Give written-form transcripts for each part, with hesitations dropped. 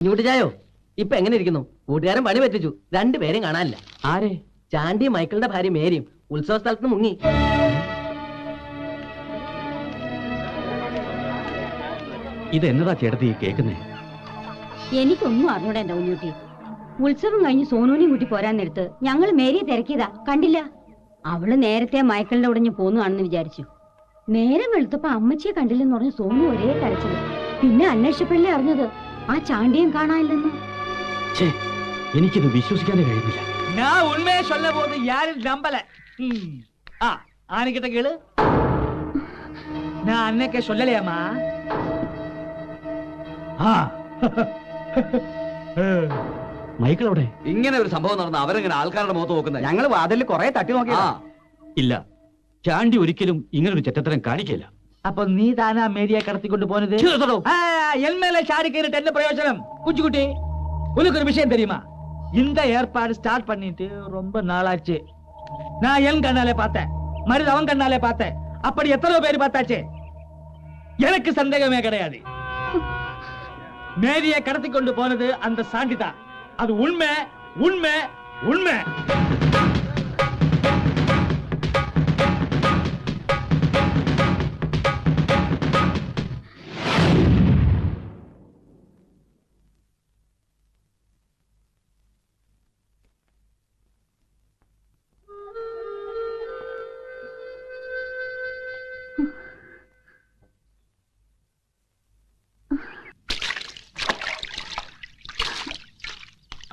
ഇങ്ങോട്ട് ചായോ ഇപ്പൊ എങ്ങനെ ഇരിക്കുന്നു? കൂട്ടുകാരൻ പണി പറ്റിച്ചു, രണ്ടുപേരും കാണാനില്ല. ആരെ? ചാണ്ടി മൈക്കിളിന്റെ ഭാര്യ മേരിയും ഉത്സവ സ്ഥലത്ത് മുങ്ങി. ഇതെന്നതാ ചേട്ടത്തി കേൾക്കുന്നേ? എനിക്കൊന്നും അറിഞ്ഞൂടാ എന്റെ കുഞ്ഞുട്ടി. ഉത്സവം കഴിഞ്ഞ് സോനുവിനെയും കൂട്ടി പോരാൻ നേരത്ത് ഞങ്ങൾ മേരിയെ തിരക്കിയതാ, കണ്ടില്ല. അവള് നേരത്തെ മൈക്കിളിന്റെ ഉടഞ്ഞ് പോന്നുകാണെന്ന് വിചാരിച്ചു. നേരം വെളുത്തപ്പോ അമ്മച്ചിയെ കണ്ടില്ലെന്ന് പറഞ്ഞ് സോനു ഒരേ കരച്ചില്. പിന്നെ അന്വേഷിച്ചപ്പോഴല്ലേ അറിഞ്ഞത് ആ ചാണ്ടിയും കാണാനില്ലെന്ന്. എനിക്കിത് വിശ്വസിക്കാനേ കഴിയുന്നില്ല. ഞാൻ ഉണ്മയെ சொல்ல போது யாரும் நம்பல. ஆனிக்கிட்ட கேளு. நான் அன்னைக்கே சொல்லலையாமா? മൈക്കിൾ അവിടെ? ഇങ്ങനെ ഒരു സംഭവം നടന്ന അവരെങ്ങനെ ആൾക്കാരുടെ മുഖത്ത് നോക്കുന്നത്? ഞങ്ങൾ വാതിലിൽ കുറെ തട്ടി നോക്കിയാ. ഇല്ല, ചാണ്ടി ഒരിക്കലും ഇങ്ങനൊരു ചെറ്റത്തരം കാണിക്കില്ല. அப்ப நீ தானா மேரியை கடத்திக்கொண்டு போனது? என் மேல சாடி கேட்டு என்ன பிரயோஜனம்? குஞ்சுக்குட்டி, உனக்கு ஒரு விஷயம் தெரியுமா? இந்த ஏற்பாடு ஸ்டார்ட் பண்ணிட்டு ரொம்ப நாளாச்சு. நான் என் கண்ணாலே பார்த்தேன், மருது அவன் கண்ணாலே பார்த்தேன். அப்படி எத்தனை பேர் பார்த்தாச்சு? எனக்கு சந்தேகமே கிடையாது. மேரியை கடத்தி கொண்டு போனது அந்த சாண்டிதான். அது உண்மை உண்மை உண்மை.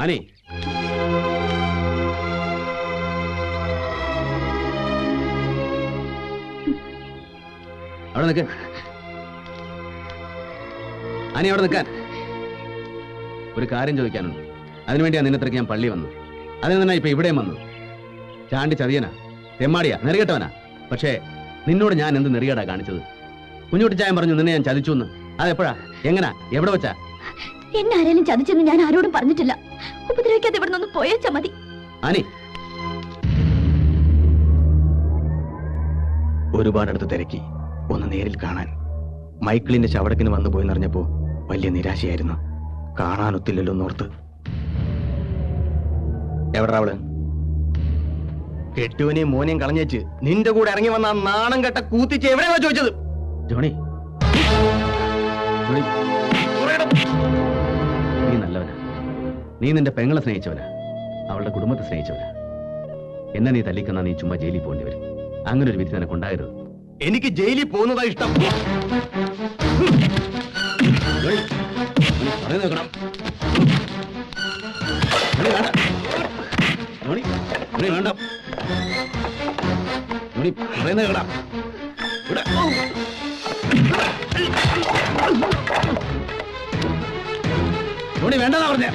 അനി, അവിടെ നിൽക്ക്. അനി, അവിടെ നിൽക്കാൻ. ഒരു കാര്യം ചോദിക്കാനുണ്ട്. അതിനുവേണ്ടിയാ നിന്നത്രയ്ക്ക് ഞാൻ പള്ളി വന്നു. അതിന് തന്നെ ഇപ്പൊ ഇവിടെയും വന്നു. ചാണ്ടി ചതിയനാ, തെമ്മാടിയാ, നെറികെട്ടവനാ. പക്ഷേ നിന്നോട് ഞാൻ എന്ത് നെറികേടാ കാണിച്ചത്? കുഞ്ഞുട്ടിച്ചായൻ പറഞ്ഞു നിന്നെ ഞാൻ ചതിച്ചു എന്ന്. അതെപ്പോഴാ, എങ്ങനാ, എവിടെ വെച്ചാ? എന്നെ ആരെങ്കിലും ചതിച്ചെന്ന് ഞാൻ ആരോടും പറഞ്ഞിട്ടില്ല. ഉപദ്രവിക്കാതെ ഇവിടെ നിന്ന് പോയേച്ചാ മതി. അനി, ഒരുപാടടുത്ത് തിരക്കി ഒന്ന് നേരിൽ കാണാൻ. മൈക്കിളിന്റെ ശവടക്കിന് വന്നു പോയി നിറഞ്ഞപ്പോ വലിയ നിരാശയായിരുന്നു. കാണാനൊത്തില്ലല്ലോ എന്നോർത്ത്. എവിടാ അവള്? കെട്ടുവിനെയും മോനെയും കളഞ്ഞേച്ച് നിന്റെ കൂടെ ഇറങ്ങി വന്ന നാണം കെട്ട കൂത്തിച്ച് എവിടെയാ ചോദിച്ചത്? ജോണി, നീ നല്ലവനാ. നീ നിന്റെ പെങ്ങളെ സ്നേഹിച്ചവനാ, അവളുടെ കുടുംബത്തെ സ്നേഹിച്ചവനാ. എന്നെ നീ തല്ലിക്കുന്ന നീ ചുമ്മാ ജയിലിൽ പോകേണ്ടി വരും. അങ്ങനെ ഒരു വിധി നിനക്ക് ഉണ്ടാകരുത്. എനിക്ക് ജയിലിൽ പോകുന്നതാ ഇഷ്ടം. വേണ്ട, ധോണി വേണ്ടെന്നാ പറഞ്ഞ.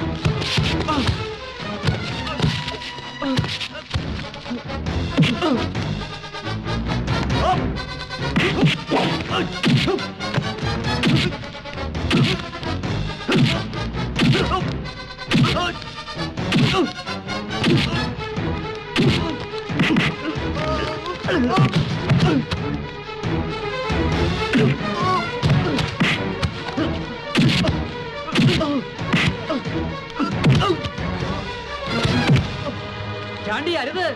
ചാണ്ടി അരുത്.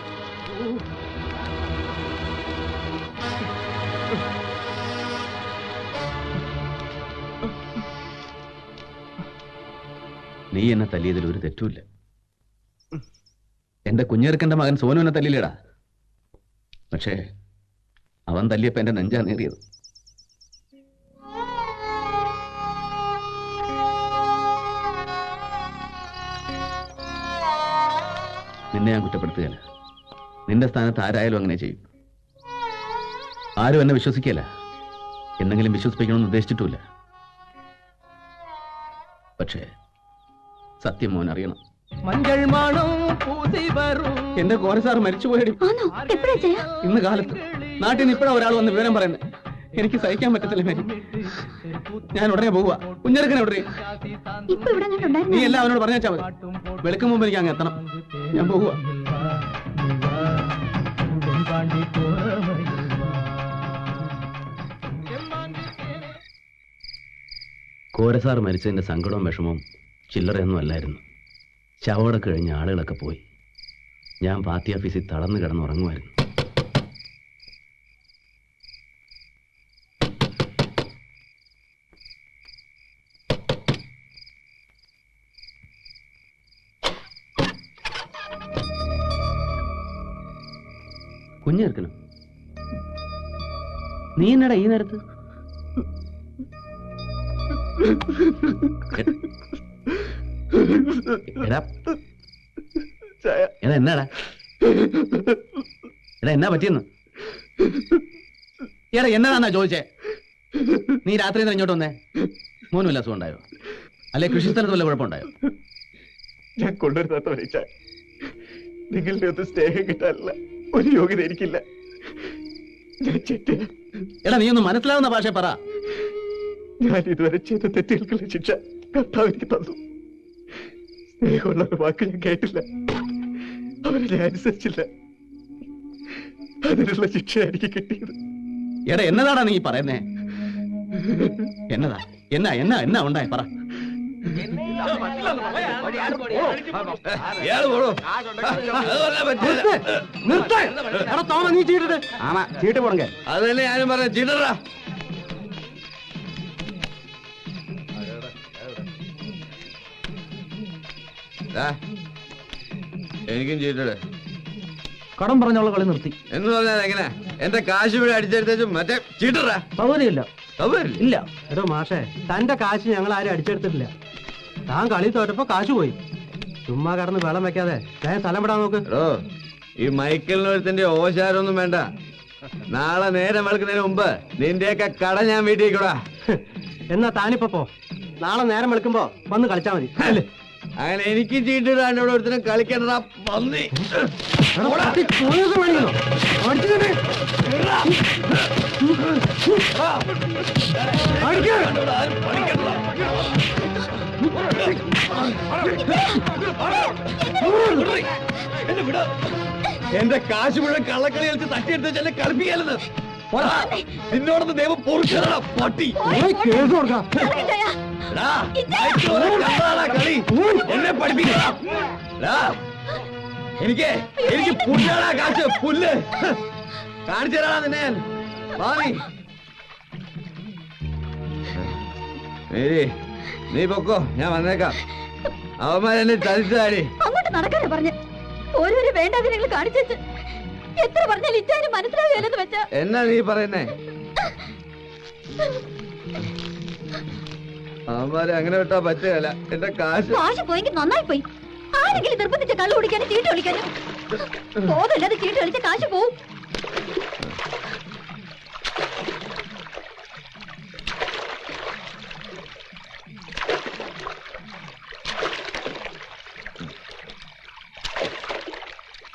നീ എന്നെ തല്ലിയതിൽ ഒരു തെറ്റുമില്ല. എന്റെ കുഞ്ഞെറുക്കന്റെ മകൻ സോനു എന്നെ തല്ലിയില്ലടാ. പക്ഷേ അവൻ തല്ലിയപ്പോ എന്റെ നെഞ്ചാ നേറിയത്. നിന്നെ ഞാൻ കുറ്റപ്പെടുത്തുകയല്ല. നിന്റെ സ്ഥാനത്ത് ആരായാലും അങ്ങനെ ചെയ്യും. ആരും എന്നെ വിശ്വസിക്കല്ല, എന്നെങ്കിലും വിശ്വസിപ്പിക്കണമെന്ന് ഉദ്ദേശിച്ചിട്ടുമില്ല. പക്ഷേ സത്യം മോൻ അറിയണം. മഞ്ഞൾ മണം പൂതി വരും. എന്റെ കോരസാർ മരിച്ചുപോയടി. ഇന്ന് കാലത്ത് നാട്ടിൽ നിന്ന് ഇപ്പോഴാ ഒരാൾ വന്ന് വിവരം പറയുന്നത്. എനിക്ക് സഹിക്കാൻ പറ്റത്തില്ല മേരി. ഞാൻ ഉടനെ പോവുക. കുഞ്ഞെടുക്കണ ഉടനെ. നീ എല്ലാം അവനോട് പറഞ്ഞാച്ചാ മതി. വെളുക്കും മുമ്പ് എനിക്ക് അങ്ങ് എത്തണം. ഞാൻ പോവുക. കോരസാർ മരിച്ചതിന്റെ സങ്കടവും വിഷമവും ചില്ലറയൊന്നും അല്ലായിരുന്നു. ശവമടക്ക് കഴിഞ്ഞ ആളുകളൊക്കെ പോയി. ഞാൻ പാർട്ടി ഓഫീസിൽ തളർന്നു കിടന്നുറങ്ങുമായിരുന്നു. കുഞ്ഞേർക്കണം, നീ എന്നടാ ഈ നേരത്ത്? എടാ എന്നാടാ എന്നാ പറ്റിയെന്ന്? എടാ എന്നതാന്നാ ചോദിച്ചേ? നീ രാത്രി ഇങ്ങോട്ട് വന്നേ? മോനും വല്ല അസുഖം ഉണ്ടായോ? അല്ലെ കൃഷിസ്ഥലത്ത് വല്ല കുഴപ്പമുണ്ടായോ? ഞാൻ കൊണ്ടുവരുന്ന നിങ്ങളുടെ ഒന്നും സ്നേഹം കിട്ടാനില്ല, ഒരു യോഗ്യത എനിക്കില്ല. എടാ നീ ഒന്ന് മനസ്സിലാവുന്ന ഭാഷ പറ. ഞാൻ ഇതുവരെ ചെയ്ത തെറ്റുകൾക്കുള്ള ശിക്ഷ കർത്താവ് എനിക്ക് തന്നു. സ്നേഹമുള്ള ഒരു വാക്ക് ഞാൻ കേട്ടില്ല, അവരെ ഞാൻ അനുസരിച്ചില്ല. അതിനുള്ള ശിക്ഷ എനിക്ക് കിട്ടിയത്. എടാ എന്നതാടാ നീ പറയുന്നേ? എന്നതാ എന്നാ എന്നാ എന്നാ ഉണ്ടായി പറ. ചീട്ട് പോണേ അത് തന്നെ ഞാനും പറഞ്ഞ ചീട്ടറാ. എനിക്കും ചീട്ടട. കടം പറഞ്ഞുള്ള കളി നിർത്തി എന്ന് പറഞ്ഞാൽ എങ്ങനെ? എന്റെ കാശ് ഇവിടെ അടിച്ചെടുത്തും മറ്റേ ചീട്ടറാ. സൗകര്യമില്ല. ഇല്ല. എടോ മാഷേ, തന്റെ കാശ് ഞങ്ങൾ ആരും അടിച്ചെടുത്തിട്ടില്ല. താൻ കളി തോറ്റപ്പോ കാശ് പോയി. ചുമ്മാ കടന്ന് വെള്ളം വെക്കാതെ ഞാൻ സ്ഥലം വിടാൻ നോക്ക്. ഈ മൈക്കലിനൊരുത്തിന്റെ ഓശാരൊന്നും വേണ്ട. നാളെ നേരം വെളുക്കുന്നതിന് മുമ്പ് നിന്റെയൊക്കെ കട ഞാൻ വീട്ടിലേക്കൂടാ. എന്നാ താനിപ്പോ പോ. നാളെ നേരം വെളുക്കുമ്പോ വന്ന് കളിച്ചാ മതി. അങ്ങനെ എനിക്ക് ചീട്ടിടാണ്ട് ഇവിടെ ഒരുത്തരം കളിക്കണ്ടാ പന്നി. എന്റെ കാശ് മുഴുവൻ കള്ളക്കളി കളിച്ച് തട്ടിയെടുത്ത് എന്നെ കളിപ്പിക്കാലെന്ന് നിന്നോടൊന്ന് ദൈവം പൊറുക്കണ പട്ടി. കേസ് കൊടുക്കാം. കളി എന്നെ പഠിപ്പിക്കണം. എനിക്ക് പുല്ലാടാ കാശ്, പുല്ല് കാണിച്ചു തരാടാ നിന്നെ. നീ പൊക്കോ, ഞാൻ വന്നേക്കാം. അവന്മാരെന്നെ ചതിച്ചാടി. അങ്ങോട്ട് നടക്കാനാ പറഞ്ഞ ഓരോരോ വേണ്ടാതെ നിങ്ങൾ കാണിച്ചു എത്ര പറഞ്ഞാലും ഇറ്റാനും മനസ്സിലാവില്ലെന്ന് വെച്ചാ എന്നാ നീ പറയുന്നേ? അവന്മാരെ അങ്ങനെ വിട്ടാ പറ്റുകയല്ല. എന്റെ കാശ് പോയെങ്കിൽ നന്നായി പോയി. ആരെങ്കിലും നിർബന്ധിച്ച കള്ളു കുടിക്കാനും ചീട്ട് കളിക്കാനും ബോധമില്ലാതെ ചീട്ട് കളിച്ച കാശ് പോവും.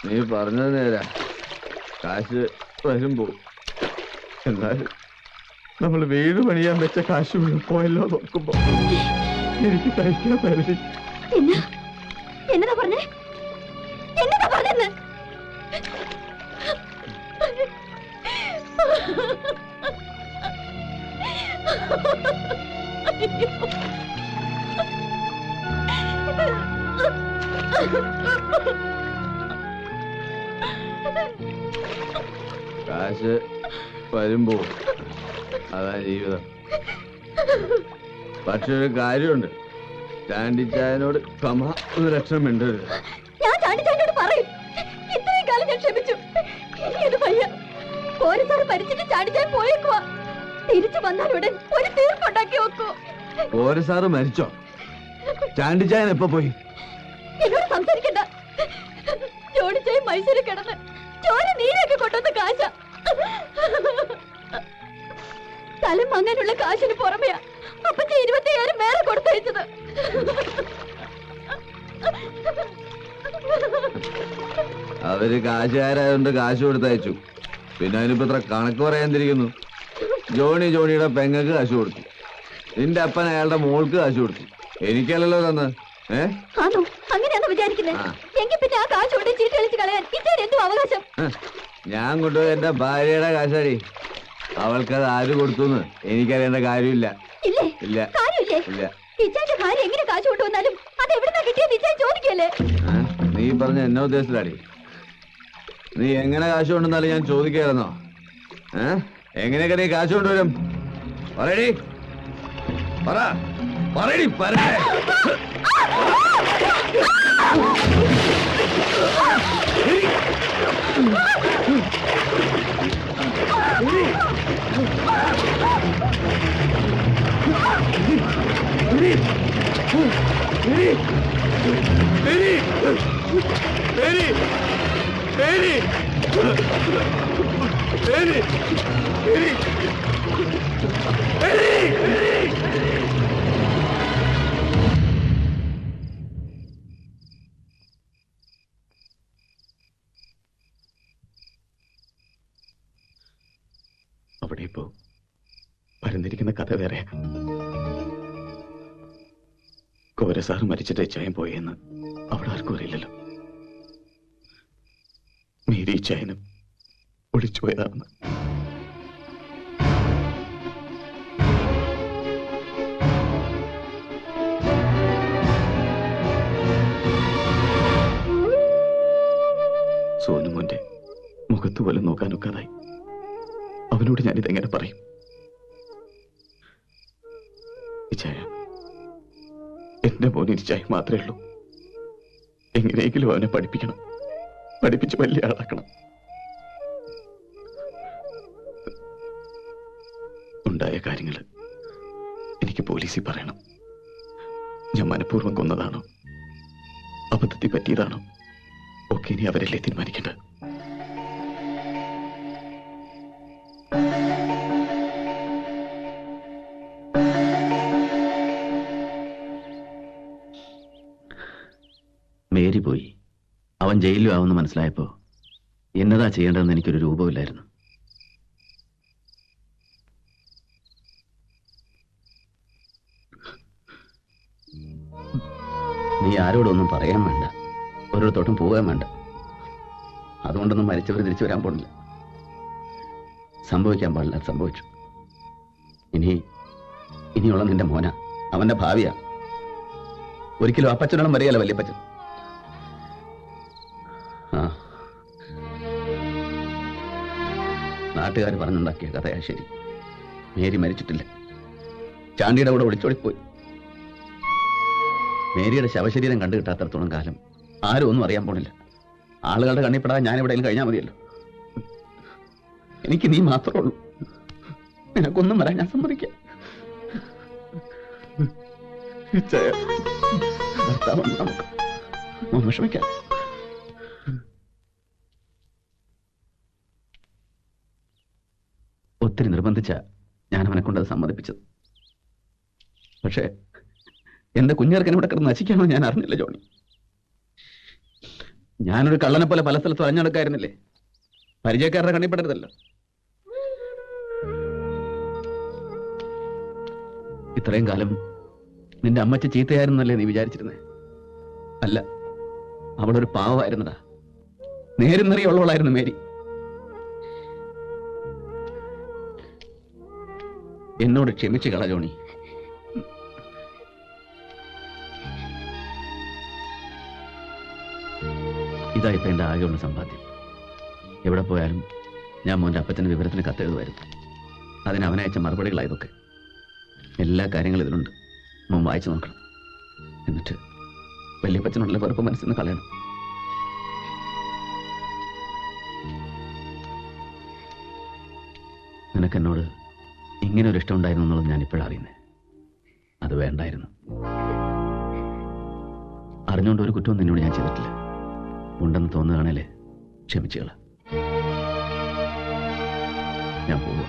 നീ പറഞ്ഞത് നേരാ, കാശ് വരുമ്പോ. എന്നാലും നമ്മൾ വീട് പണിയാൻ വെച്ച കാശ് പോയല്ലോ നോക്കുമ്പോ എനിക്ക് തയ്ക്കാൻ പറ്റി. എന്നതാ പറഞ്ഞേ? എന്നതാ പറഞ്ഞെന്ന്? കാശ് വരുമ്പോ അതാ ജീവിതം. പക്ഷെ ഒരു കാര്യമുണ്ട്, ചാണ്ടിച്ചായനോട് ഒരു ലക്ഷണം മിണ്ടരുത്. ഞാൻ ചാണ്ടിച്ചായനോട് പറയും. ഇത്രയും കാലം ഞാൻ ക്ഷമിച്ചു. ഇത് പയ്യ പോലീസാർ ഭരിച്ചിട്ട് ചാണ്ടിച്ചായൻ പോയേക്കുവാ. തിരിച്ചു വന്നാലുടൻ ഒരു തീർപ്പുണ്ടാക്കി വെക്കൂ. പോലീസാറ് മരിച്ചോ? ചാണ്ടിച്ചായൻ എപ്പോ പോയി? എന്നോട് സംസാരിക്കണ്ട. ജോണിച്ചായൻ മൈസൂരിൽ കിടന്ന് ചോര നീരൊക്കെ കൊണ്ടുവന്ന കാശ. സ്ഥലം വാങ്ങാനുള്ള കാശിന് പുറമെയാ അപ്പച്ച 25,000 വേറെ കൊടുത്തയച്ചത്. അവര് കാശുകാരായോണ്ട് കാശ് കൊടുത്തയച്ചു. പിന്നെ അതിനിപ്പോ ഇത്ര കണക്ക് പറയാതിരിക്കുന്നു. ജോണിയുടെ പെങ്ങക്ക് കാശ് കൊടുത്തു. നിന്റെ അപ്പൻ അയാളുടെ മോൾക്ക് കാശ് കൊടുത്തു. എനിക്കല്ലല്ലോ തന്ന്. ആണോ? അങ്ങനെയാണോ വിചാരിക്കുന്നത്? എങ്കിൽ പിന്നെ ആ കാശ് കൊണ്ട് ചീട്ട് കളിച്ച് കളയാൻ ഇച്ചാൻ എന്തും അവകാശം? ഞാൻ കൊണ്ടുപോയി എന്റെ ഭാര്യയുടെ കാശാടി. അവൾക്കത് ആര് കൊടുത്തുന്ന് എനിക്കറിയേണ്ട കാര്യമില്ല. ഇല്ലേ? ഇല്ല. കാര്യമില്ലേ? ഇല്ല. ഇച്ചാന്റെ ഭാര്യ എങ്ങനെ കാശ് കൊണ്ടുവന്നാലും ചെയ്യല്ലേ. നീ പറഞ്ഞ എന്നെ ഉദ്ദേശത്തിലാടി. നീ എങ്ങനെ കാശ് കൊണ്ടെന്നാലും ഞാൻ ചോദിക്കായിരുന്നോ? എങ്ങനെയൊക്കെ നീ കാശ് കൊണ്ടുവരും? പറയടി, പറയടി, പറയേ. അവിടെ ഇപ്പോ പരന്നിരിക്കുന്ന കഥ വേറെ. കോരസാറ് മരിച്ചിട്ട് ചായം പോയെന്ന് അവിടെ ആർക്കും അറിയില്ലല്ലോ. മേരി ചായനും ഒളിച്ചുപോയതാണെന്ന്. സോനുമോന്റെ മുഖത്ത് പോലും നോക്കാനൊക്കാതായി. അവനോട് ഞാനിതെങ്ങനെ പറയും? ഇച്ചായ, എന്റെ മോന് ഇച്ചായ മാത്രമേ ഉള്ളൂ. എങ്ങനെയെങ്കിലും അവനെ പഠിപ്പിക്കണം, പഠിപ്പിച്ച് വലിയ ആളാക്കണം. ഉണ്ടായ കാര്യങ്ങൾ എനിക്ക് പോലീസിൽ പറയണം. ഞാൻ മനഃപൂർവ്വം കൊന്നതാണോ, അബദ്ധത്തിൽ പറ്റിയതാണോ ഒക്കെ ഇനി അവരല്ലേ തീരുമാനിക്കേണ്ടത്. മേരി പോയി, അവൻ ജയിലിലും ആവുമെന്ന് മനസ്സിലായപ്പോ എന്നതാ ചെയ്യേണ്ടതെന്ന് എനിക്കൊരു രൂപമില്ലായിരുന്നു. നീ ആരോടൊന്നും പറയാൻ വേണ്ട, ഓരോരുത്തോട്ടും പോകാൻ വേണ്ട. അതുകൊണ്ടൊന്നും മരിച്ചവർ തിരിച്ചു വരാൻ പോണില്ല. സംഭവിക്കാൻ പാടില്ല, സംഭവിച്ചു. ഇനിയുള്ള നിന്റെ മോന, അവന്റെ ഭാവിയാ. ഒരിക്കലും അപ്പച്ചനോളം വരികയല്ല വല്യപ്പച്ചൻ. നാട്ടുകാർ പറഞ്ഞുണ്ടാക്കിയ കഥയാ ശരി. മേരി മരിച്ചിട്ടില്ല, ചാണ്ടിയുടെ കൂടെ ഒളിച്ചോടിപ്പോയി. മേരിയുടെ ശവശരീരം കണ്ടു കിട്ടാത്തടത്തോളം കാലം ആരും ഒന്നും അറിയാൻ പോണില്ല. ആളുകളുടെ കണ്ണിപ്പെടാതെ ഞാൻ എവിടെയെങ്കിലും കഴിഞ്ഞാൽ മതിയല്ലോ. എനിക്ക് നീ മാത്രമേ ഉള്ളൂ. നിനക്കൊന്നും വരാൻ ഞാൻ സമ്മതിക്കാം. നമുക്ക് വിഷമിക്കാം. ഒത്തിരി നിർബന്ധിച്ച ഞാൻ അവനെ കൊണ്ടത് സമ്മതിപ്പിച്ചത്. പക്ഷേ എന്റെ കുഞ്ഞേർക്കനെ ഇവിടെ കിടന്ന് നശിക്കാനോ ഞാൻ അറിഞ്ഞില്ല ജോണി. ഞാനൊരു കള്ളനെ പോലെ പല സ്ഥലത്തും അരഞ്ഞെടുക്കായിരുന്നില്ലേ. പരിചയക്കാരുടെ കണ്ണിപ്പെടരുതല്ലോ. ഇത്രയും കാലം നിന്റെ അമ്മച്ചി ചീത്തയായിരുന്നല്ലേ നീ വിചാരിച്ചിരുന്നേ? അല്ല, അവളൊരു പാവമായിരുന്നടാ. നേരും നിറയുള്ളവളായിരുന്നു മേരി. എന്നോട് ക്ഷമിച്ചു കള ജോണി. ഇതായിപ്പോ എന്റെ ആകെയുള്ള സമ്പാദ്യം. എവിടെ പോയാലും ഞാൻ മോന്റെ അപ്പച്ചന്റെ വിവരത്തിന് കത്തെഴുതുമായിരുന്നു. അതിന് അവനയച്ച മറുപടികളായതൊക്കെ. എല്ലാ കാര്യങ്ങളും ഇതിലുണ്ട്. മോൻ വായിച്ചു നോക്കണം. എന്നിട്ട് വല്യപ്പച്ചനുള്ള വെറുപ്പ് മനസ്സിൽ നിന്ന് കളയണം. നിനക്കെന്നോട് ഇങ്ങനെ ഒരു ഇഷ്ടം ഉണ്ടായിരുന്നു എന്നുള്ളത് ഞാൻ ഇപ്പോഴാണ് അറിയുന്നത്. അത് വേണ്ടായിരുന്നു. അറിഞ്ഞുകൊണ്ട് ഒരു കുറ്റവും നിന്നോട് ഞാൻ ചെയ്തിട്ടില്ല. ഉണ്ടെന്ന് തോന്നുകയാണല്ലേ, ക്ഷമിച്ചുകള. ഞാൻ പോവാ.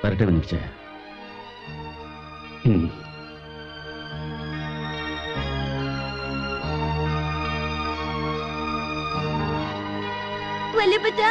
വരട്ടെ നിശ്ചയ. വല്യപ്പച്ച